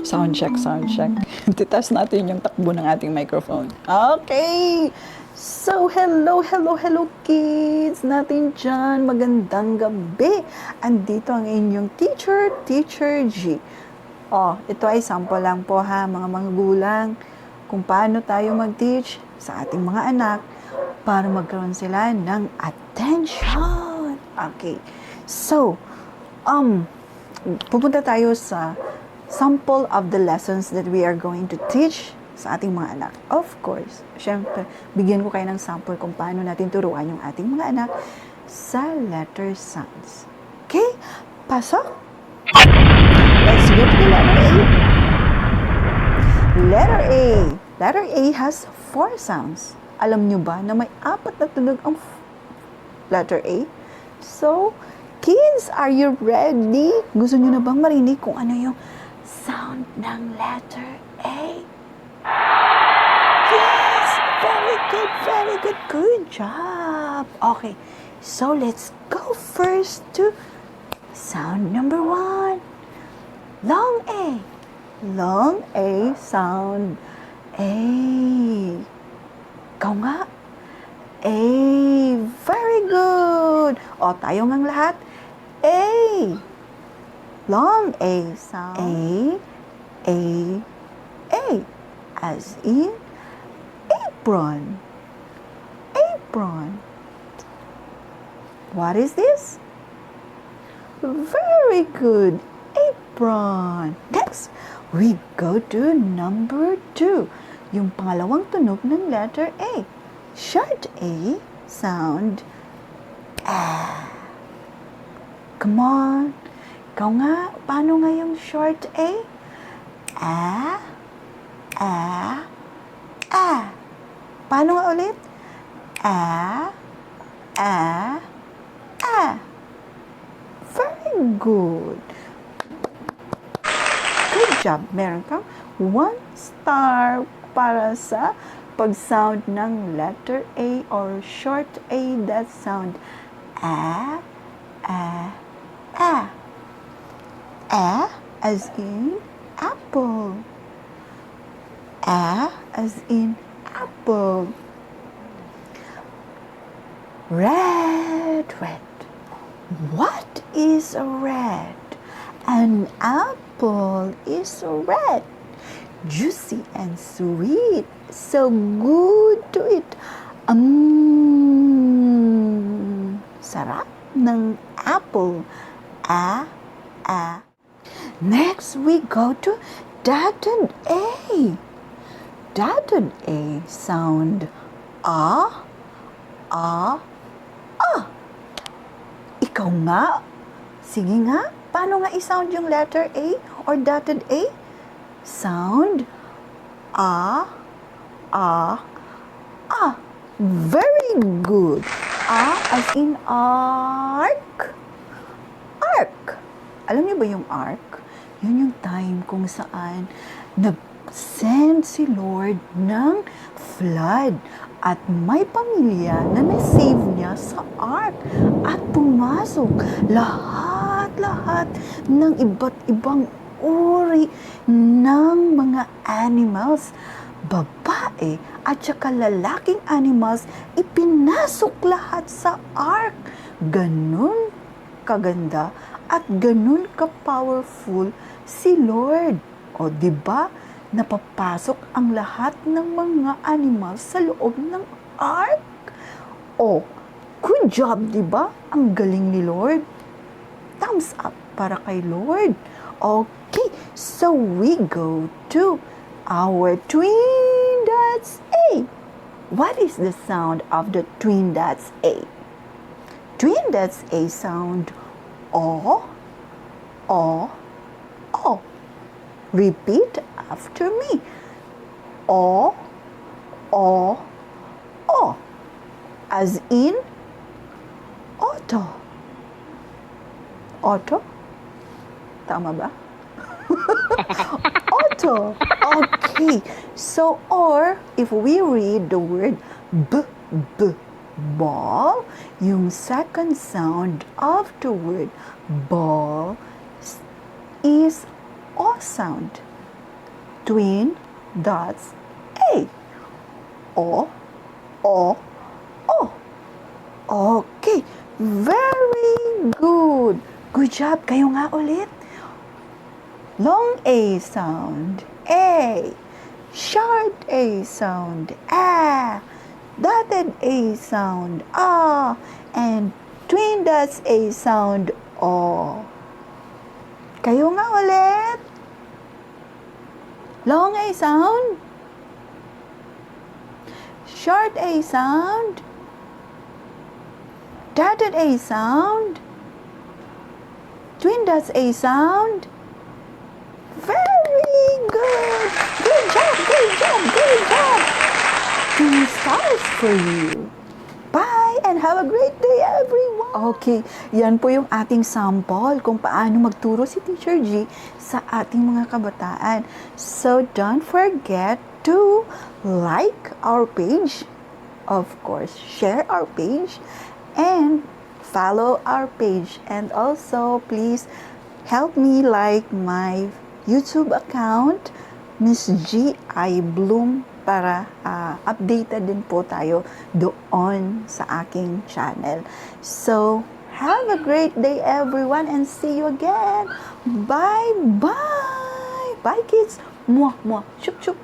Sound check, sound check. Titest natin yung takbo ng ating microphone. Okay! So, hello kids natin dyan. Magandang gabi. Andito ang inyong teacher, Teacher G. Ito ay sample lang po ha, mga magulang, kung paano tayo mag-teach sa ating mga anak para magkaroon sila ng attention. Okay. So, pupunta tayo sa sample of the lessons that we are going to teach sa ating mga anak. Of course, syempre, bigyan ko kayo ng sample kung paano natin turuan yung ating mga anak sa letter sounds. Okay? Pasok? Let's go to the letter A. Letter A. Letter A has 4 sounds. Alam nyo ba na may 4 na tunog ang letter A? So, kids, are you ready? Gusto nyo na bang marinig kung ano yung sound ng letter A? Yes! Very good, very good. Good job. Okay, so let's go first to sound number 1. Long A. Long A sound. A. Ikaw nga. A. Very good. Tayo ngang lahat. A. Long A sound. A. A. As in apron. Apron. What is this? Very good. Apron. Next, we go to number 2. Yung pangalawang tunog ng letter A. Short A sound. A. Come on. Ikaw nga, paano nga yung short A? A. A. A. Paano nga ulit? A. A. A. Very good. Good job. Meron kang 1 star para sa pag-sound ng letter A or short A that sound. A. A. A. A as in apple. A as in apple. Red, red. What is red? An apple is red. Juicy and sweet. So good to eat. Sarap ng apple. A. Next, we go to dotted A. Dotted A sound. A. Ikaw nga. Sige nga. Paano nga i-sound yung letter A or dotted A? Sound. A. Very good. A as in arc. Arc. Alam niyo ba yung arc? Yun yung time kung saan nag-send si Lord ng flood at may pamilya na na-save niya sa ark at pumasok lahat ng iba't ibang uri ng mga animals, babae at saka lalaking animals, ipinasok lahat sa ark. Ganun kaganda at ganun ka-powerful si Lord. O diba, napapasok ang lahat ng mga animals sa loob ng ark. Good job, diba? Ang galing ni Lord. Thumbs up para kay Lord. Okay, so we go to our twin dots A. What is the sound of the twin dots A? Twin dots A sound O. Repeat after me. O. As in auto. Auto? Tama ba? Auto. Okay. So, or if we read the word ball, yung second sound of the word ball is O sound. twin dots A. O, O, O. Okay, very good. Good job. Kayo nga ulit. Long A sound, A. Short A sound, A. Dotted A sound, A. And twin dots A sound, O. Kayo nga ulit. Long A sound. Short A sound. Dotted A sound. Twin dots A sound. Very good. Good job, good job, good job. 2 stars for you. Bye and have a great day, everyone. Okay, yan po yung ating sample kung paano magturo si Teacher G sa ating mga kabataan. So don't forget to like our page, of course, share our page, and follow our page. And also, please help me like my YouTube account, Miss G. I. Bloom, para updated din po tayo doon sa aking channel. So, have a great day everyone and see you again. Bye-bye! Bye kids! Mwah, mwah, chup, chup.